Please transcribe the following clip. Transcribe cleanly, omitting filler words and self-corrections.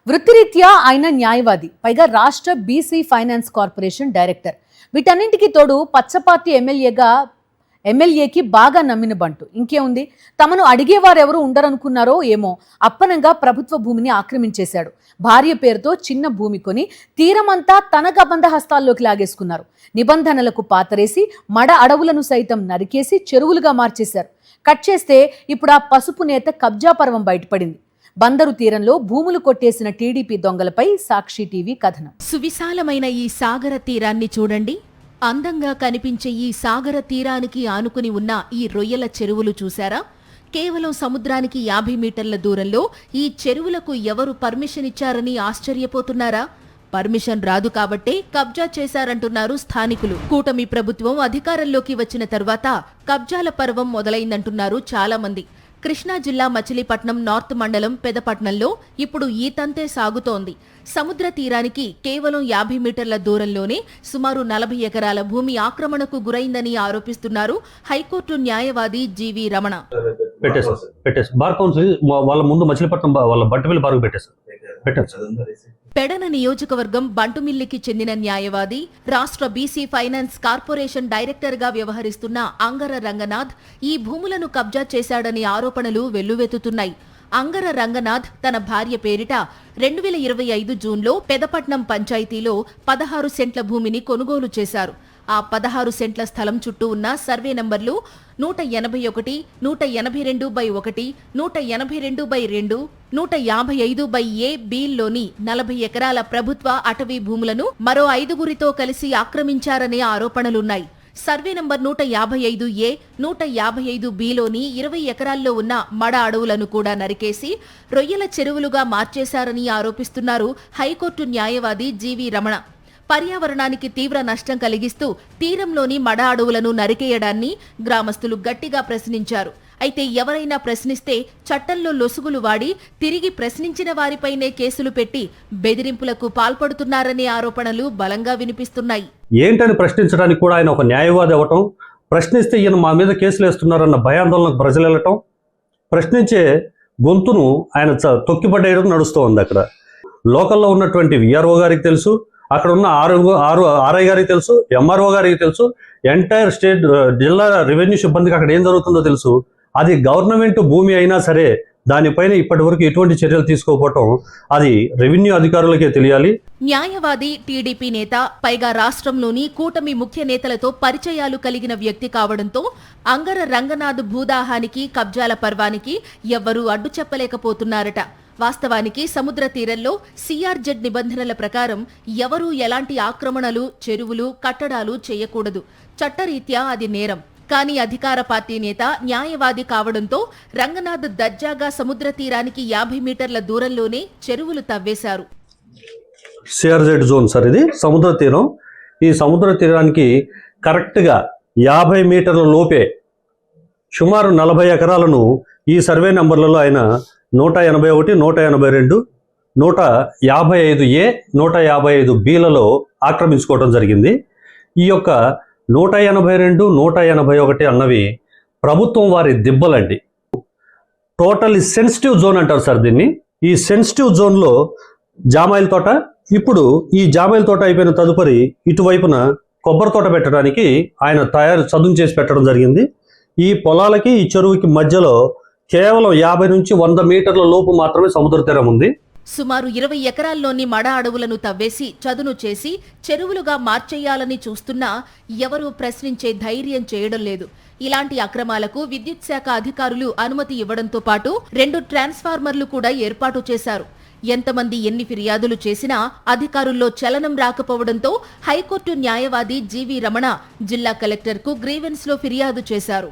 వృత్తిరీత్యా ఆయన న్యాయవాది, పైగా రాష్ట్ర బీసీ ఫైనాన్స్ కార్పొరేషన్ డైరెక్టర్. వీటన్నింటికి తోడు పచ్చపార్టీ ఎమ్మెల్యేకి బాగా నమ్మిన బంటు. ఇంకేముంది, తమను అడిగేవారెవరు ఉండరనుకున్నారో ఏమో, అప్పనంగా ప్రభుత్వ భూమిని ఆక్రమించేశాడు. భార్య పేరుతో చిన్న భూమి కొని తీరమంతా తన కబంధ హస్తాల్లోకి లాగేసుకున్నారు. నిబంధనలకు పాతరేసి మడ అడవులను సైతం నరికేసి చెరువులుగా మార్చేశారు. కట్ చేస్తే ఇప్పుడు ఆ పసుపు నేత కబ్జా పర్వం బయటపడింది. బందరు తీరంలో భూములు కొట్టేసిన టీడీపీ దొంగలపై సాక్షి టీవీ కథనం. సువిశాలమైన ఈ సాగర తీరాన్ని చూడండి. అందంగా కనిపించే ఈ సాగర తీరానికి ఆనుకుని ఉన్న ఈ రొయ్యల చెరువులు చూశారా? కేవలం సముద్రానికి 50 మీటర్ల దూరంలో ఈ చెరువులకు ఎవరు పర్మిషన్ ఇచ్చారని ఆశ్చర్యపోతున్నారా? పర్మిషన్ రాదు కాబట్టే కబ్జా చేశారంటున్నారు స్థానికులు. కూటమి ప్రభుత్వం అధికారంలోకి వచ్చిన తర్వాత కబ్జాల పర్వం మొదలైందంటున్నారు చాలా మంది. కృష్ణా జిల్లా మచిలీపట్నం నార్త్ మండలం పెదపట్నంలో ఇప్పుడు ఈ తంతే సాగుతోంది. సముద్ర తీరానికి కేవలం 50 మీటర్ల దూరంలోనే సుమారు 40 ఎకరాల భూమి ఆక్రమణకు గురైందని ఆరోపిస్తున్నారు హైకోర్టు న్యాయవాది జీవి రమణ. బార్ కౌన్సిల్ వాళ్ళ ముందు మచిలీపట్నం వాళ్ళ బట్టపల్లి బార్కు పెట్టేశారు. పెడన నియోజకవర్గం బంటుమిల్లికి చెందిన న్యాయవాది, రాష్ట్ర బీసీ ఫైనాన్స్ కార్పొరేషన్ డైరెక్టర్ గా వ్యవహరిస్తున్న అంగర రంగనాథ్ ఈ భూములను కబ్జా చేశాడని ఆరోపణలు వెల్లువెత్తుతున్నాయి. అంగర రంగనాథ్ తన భార్య పేరిట 2025 జూన్లో పెదపట్నం పంచాయతీలో 16 సెంట్ల భూమిని కొనుగోలు చేశారు. ఆ 16 సెంట్ల స్థలం చుట్టూ ఉన్న సర్వే నంబర్లు 181, 182/1, 182/2, 155/A, బిల్లోని 40 ఎకరాల ప్రభుత్వ అటవీ భూములను మరో 5గురితో కలిసి ఆక్రమించారనే ఆరోపణలున్నాయి. సర్వే నంబర్ 155A, 155Bలోని 20 ఎకరాల్లో ఉన్న మడ అడవులను కూడా నరికేసి రొయ్యల చెరువులుగా మార్చేశారని ఆరోపిస్తున్నారు హైకోర్టు న్యాయవాది జీవి రమణ. పర్యావరణానికి తీవ్ర నష్టం కలిగిస్తూ తీరంలోని మడ అడవులను నరికేయడాన్ని గ్రామస్తులు గట్టిగా ప్రశ్నించారు. అయితే ఎవరైనా ప్రశ్నిస్తే చట్టంలో లొసుగులు వాడి తిరిగి ప్రశ్నించిన వారిపైనే కేసులు పెట్టి బెదిరింపులకు పాల్పడుతున్నారనే ఆరోపణలు బలంగా వినిపిస్తున్నాయి. ఏంటని ప్రశ్నించడానికి కూడా ఆయన ఒక న్యాయవాది అవ్వటం, ప్రశ్నిస్తే ఈయన మా మీద కేసులు వేస్తున్నారన్న భయాందోళనకు ప్రజలు వెళ్ళటం, ప్రశ్నించే గొంతును ఆయన తొక్కిపడేయడం నడుస్తూ ఉంది. అక్కడ లోకల్లో ఉన్నటువంటి విఆర్ఓ గారికి తెలుసు, అక్కడ ఉన్న ఆర్ఐ గారికి తెలుసు, ఎంఆర్ఓ గారికి తెలుసు, ఎంటైర్ స్టేట్ జిల్లా రెవెన్యూ సిబ్బందికి అక్కడ ఏం జరుగుతుందో తెలుసు. అది గవర్నమెంట్ భూమి అయినా సరే దానిపైన ఇప్పటి వరకు ఎటువంటి చర్యలు తీసుకోకపోవటం అది రెవెన్యూ అధికారులకే తెలియాలి. న్యాయవాది, టీడీపీ నేత, పైగా రాష్ట్రంలోని కూటమి ముఖ్య నేతలతో పరిచయాలు కలిగిన వ్యక్తి కావడంతో అంగర రంగనాథ్ భూదాహానికి, కబ్జాల పర్వానికి ఎవ్వరూ అడ్డు చెప్పలేకపోతున్నారట. వాస్తవానికి సముద్ర తీరంలో సిఆర్జెడ్ నిబంధనల ప్రకారం ఎవరూ ఎలాంటి ఆక్రమణలు, చెరువులు, కట్టడాలు చేయకూడదు. చట్టరీత్యా అది నేరం. కానీ అధికార పార్టీ నేత, న్యాయవాది కావడంతో రంగనాథ్ దర్జాగా సముద్ర తీరానికి 50 మీటర్ల దూరంలోనే చెరువులు తవ్వేశారు. సిఆర్జెడ్ జోన్ సార్ ఇది సముద్ర తీరం. ఈ సముద్ర తీరానికి కరెక్ట్గా 50 మీటర్ల లోపే సుమారు 40 ఎకరాలను ఈ సర్వే నంబర్లలో ఆయన 181, 182, 155A, 155Bలలో ఆక్రమించుకోవడం జరిగింది. ఈ యొక్క 182, 181 అన్నవి ప్రభుత్వం వారి దిబ్బలండి. టోటల్లీ సెన్సిటివ్ జోన్ అంటారు సార్ దీన్ని. ఈ సెన్సిటివ్ జోన్లో జామాయిల తోట, ఇప్పుడు ఈ జామాయిల తోట అయిపోయిన తదుపరి ఇటువైపున కొబ్బరి తోట పెట్టడానికి ఆయన చదును చేసి పెట్టడం జరిగింది. ఈ పొలాలకి ఈ చెరువుకి మధ్యలో కేవలం 50 నుంచి 100 మీటర్ల లోపు మాత్రమే సముద్ర తీరం ఉంది. సుమారు 20 ఎకరాల్లోని మడ అడవులను తవ్వేసి చదును చేసి చెరువులుగా మార్చేయాలని చూస్తున్నా ఎవరూ ప్రశ్నించే ధైర్యం చేయడం లేదు. ఇలాంటి అక్రమాలకు విద్యుత్ శాఖ అధికారులు అనుమతి ఇవ్వడంతో పాటు 2 ట్రాన్స్ఫార్మర్లు కూడా ఏర్పాటు చేశారు. ఎంతమంది ఎన్ని ఫిర్యాదులు చేసినా అధికారుల్లో చలనం రాకపోవడంతో హైకోర్టు న్యాయవాది జీవి రమణ జిల్లా కలెక్టర్కు గ్రీవెన్స్లో ఫిర్యాదు చేశారు.